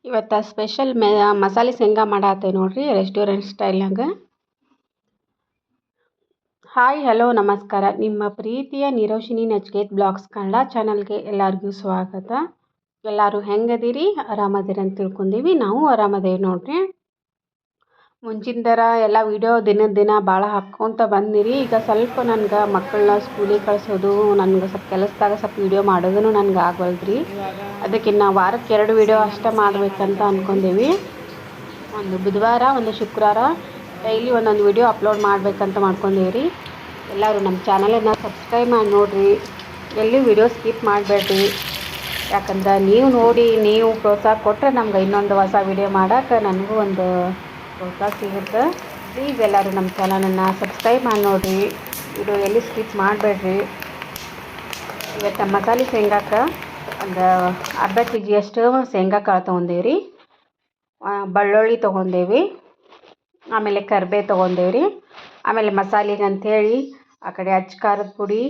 ಇವತ್ತು ಸ್ಪೆಷಲ್ ಮಸಾಲೆ ಶೇಂಗಾ ಮಾಡಾತೆ ನೋಡ್ರಿ ರೆಸ್ಟೋರೆಂಟ್ ಸ್ಟೈಲ್ನಾಗ. ಹಾಯ್ ಹಲೋ ನಮಸ್ಕಾರ. ನಿಮ್ಮ ಪ್ರೀತಿಯ ನಿರೋಶಿನಿ ನಚಿಕೇತ್ ಬ್ಲಾಗ್ಸ್ ಕನ್ನಡ ಚಾನಲ್ಗೆ ಎಲ್ಲರಿಗೂ ಸ್ವಾಗತ. ಎಲ್ಲರೂ ಹೆಂಗದಿರಿ? ಆರಾಮದಿರಿ ಅಂತ ತಿಳ್ಕೊಂಡೀವಿ. ನಾವು ಆರಾಮದೇವಿ ನೋಡ್ರಿ. ಮುಂಚಿನ ಥರ ಎಲ್ಲ ವೀಡಿಯೋ ದಿನ ಭಾಳ ಹಾಕ್ಕೊತ ಬಂದಿರಿ. ಈಗ ಸ್ವಲ್ಪ ನನಗೆ ಮಕ್ಕಳನ್ನ ಸ್ಕೂಲಿಗೆ ಕಳಿಸೋದು, ನನಗೆ ಸ್ವಲ್ಪ ಕೆಲಸದಾಗ ಸ್ವಲ್ಪ ವೀಡಿಯೋ ಮಾಡೋದೂ ನನಗೆ ಆಗವಲ್ದ್ರಿ. ಅದಕ್ಕೆ ನಾವು ವಾರಕ್ಕೆ 2 ವೀಡಿಯೋ ಅಷ್ಟೇ ಮಾಡಬೇಕಂತ ಅಂದ್ಕೊಂಡೀವಿ. ಒಂದು ಬುಧವಾರ ಒಂದು ಶುಕ್ರವಾರ ಡೈಲಿ ಒಂದೊಂದು ವೀಡಿಯೋ ಅಪ್ಲೋಡ್ ಮಾಡಬೇಕಂತ ಮಾಡ್ಕೊಂಡೀವಿ ರೀ. ಎಲ್ಲರೂ ನಮ್ಮ ಚಾನಲನ್ನು ಸಬ್ಸ್ಕ್ರೈಬ್ ಮಾಡಿ ನೋಡಿರಿ. ಎಲ್ಲಿ ವೀಡಿಯೋ ಸ್ಕಿಪ್ ಮಾಡಬೇಡ್ರಿ. ಯಾಕಂದ್ರೆ ನೀವು ನೋಡಿ ನೀವು ಪ್ರೋತ್ಸಾಹ ಕೊಟ್ಟರೆ ನಮ್ಗೆ ಇನ್ನೊಂದು ಹೊಸ ವೀಡಿಯೋ ಮಾಡೋಕೆ ನನಗೂ ಒಂದು ಪ್ರೋತ್ಸಾಹ ಸಿಗುತ್ತೆ. ಪ್ಲೀಸ್ ಎಲ್ಲರೂ ನಮ್ಮ ಚಾನಲನ್ನು ಸಬ್ಸ್ಕ್ರೈಬ್ ಮಾಡಿ ನೋಡಿರಿ. ವಿಡಿಯೋ ಎಲ್ಲಿ ಸ್ಕಿಪ್ ಮಾಡಬೇಡ್ರಿ. ಇವತ್ತು ಮಸಾಲೆ ಶೇಂಗಾಕ್ಕೆ ಒಂದು ಅರ್ಧ kg ಅಷ್ಟು ಶೇಂಗಾ ಕಾಳು ತೊಗೊಂಡೇವಿ ರೀ. ಬೆಳ್ಳುಳ್ಳಿ ತೊಗೊಂಡೇವಿ, ಆಮೇಲೆ ಕರಿಬೇವು ತೊಗೊಂಡೇವಿ ರೀ. ಆಮೇಲೆ ಮಸಾಲೆಗೆ ಅಂಥೇಳಿ ಆ ಕಡೆ ಅಚ್ಚ ಖಾರದ ಪುಡಿ,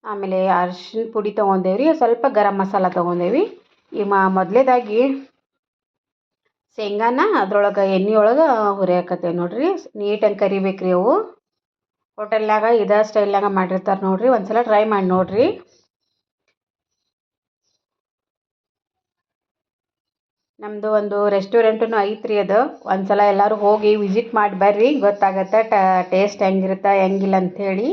ಆಮೇಲೆ ಅರಿಶಿನ ಪುಡಿ ತೊಗೊಂಡೇವಿ ರೀ. ಸ್ವಲ್ಪ ಗರಂ ಮಸಾಲ ತೊಗೊಂಡೇವಿ. ಈ ಮೊದಲೇದಾಗಿ ಶೇಂಗಾನ ಅದ್ರೊಳಗೆ ಎಣ್ಣೆ ಒಳಗೆ ಹುರಿಯಾಕತ್ತೇವೆ ನೋಡಿರಿ. ನೀಟಾಗಿ ಕರಿಬೇಕು ರೀ. ಅವು ಹೋಟೆಲ್ನಾಗ ಇದೇ ಸ್ಟೈಲ್ನಾಗ ಮಾಡಿರ್ತಾರೆ ನೋಡಿರಿ. ಒಂದು ಸಲ ಟ್ರೈ ಮಾಡಿ ನೋಡಿರಿ. ನಮ್ಮದು ಒಂದು ರೆಸ್ಟೋರೆಂಟೂ ಐತ್ರಿ. ಅದು ಒಂದು ಸಲ ಎಲ್ಲರೂ ಹೋಗಿ ವಿಸಿಟ್ ಮಾಡಿ ಬರ್ರಿ, ಗೊತ್ತಾಗತ್ತೆ ಟೇಸ್ಟ್ ಹೆಂಗಿರುತ್ತೆ ಹೆಂಗಿಲ್ಲ ಅಂಥೇಳಿ.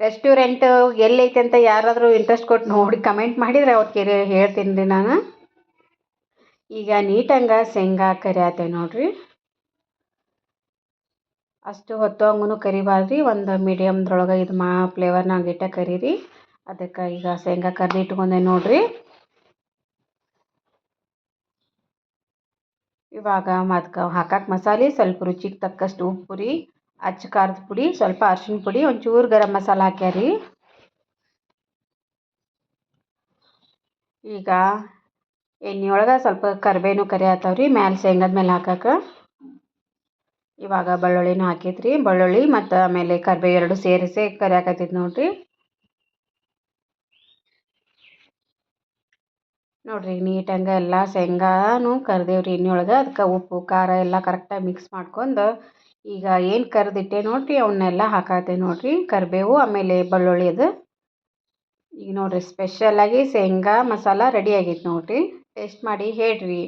ರೆಸ್ಟೋರೆಂಟ್ ಎಲ್ಲೈತೆ ಅಂತ ಯಾರಾದರೂ ಇಂಟ್ರೆಸ್ಟ್ ಕೊಟ್ಟು ನೋಡಿ ಕಮೆಂಟ್ ಮಾಡಿದರೆ ಅವ್ರಿಗೆ ಹೇಳ್ತೀನಿ ರೀ ನಾನು. ಈಗ ನೀಟಂಗೆ ಶೇಂಗಾ ಕರಿಯಾತೆ ನೋಡಿರಿ. ಅಷ್ಟು ಹೊತ್ತು ಹಂಗೂ ಕರಿಬಾರ್ದು. ಒಂದು ಮೀಡಿಯಮ್ದ್ರೊಳಗೆ ಇದು ಫ್ಲೇವರ್ನಾಗ ಇಟ್ಟ ಕರೀರಿ. ಅದಕ್ಕೆ ಈಗ ಶೇಂಗಾ ಕರ್ದು ಇಟ್ಕೊಂಡೆ ನೋಡಿರಿ. ಇವಾಗ ಅದಕ್ಕೆ ಹಾಕಕ್ಕೆ ಮಸಾಲೆ ಸ್ವಲ್ಪ ರುಚಿಗೆ ತಕ್ಕಷ್ಟು ಉಪ್ಪು ರೀ, ಅಚ್ಚ ಖಾರದ ಪುಡಿ, ಸ್ವಲ್ಪ ಅರಿಶಿನ ಪುಡಿ, ಒಂಚೂರು ಗರಂ ಮಸಾಲ ಹಾಕ್ಯಾರಿ. ಈಗ ಎಣ್ಣೆಯೊಳಗೆ ಸ್ವಲ್ಪ ಕರಿಬೇವು ಕರಿಯಾತಾವ್ರಿ ಮ್ಯಾಲೆ ಶೇಂಗಾದ ಮೇಲೆ ಹಾಕಕ್ಕೆ. ಇವಾಗ ಬೆಳ್ಳುಳ್ಳಿನೂ ಹಾಕೈತ್ರಿ. ಬೆಳ್ಳುಳ್ಳಿ ಮತ್ತು ಆಮೇಲೆ ಕರಿಬೇವು ಎರಡು ಸೇರಿಸಿ ಕರಿಯಾಕತ್ತೈತಿ ನೋಡಿರಿ. ನೋಡಿರಿ ನೀಟಂಗೆ ಎಲ್ಲ ಶೇಂಗಾನು ಕರಿದೇವ್ರಿ ಎಣ್ಣೆಯೊಳಗೆ. ಅದಕ್ಕೆ ಉಪ್ಪು ಖಾರ ಎಲ್ಲ ಕರೆಕ್ಟಾಗಿ ಮಿಕ್ಸ್ ಮಾಡ್ಕೊಂಡು ಈಗ ಏನು ಕರೆದಿಟ್ಟೆ ನೋಡಿರಿ ಅವನ್ನೆಲ್ಲ ಹಾಕತ್ತೆ ನೋಡಿರಿ. ಕರಿಬೇವು ಆಮೇಲೆ ಬೆಳ್ಳುಳ್ಳಿ ಅದು. ಈಗ ನೋಡಿರಿ ಸ್ಪೆಷಲಾಗಿ ಶೇಂಗಾ ಮಸಾಲ ರೆಡಿ ಆಗೈತೆ ನೋಡಿರಿ. ಟೇಸ್ಟ್ ಮಾಡಿ ಹೇಳ್ರಿ.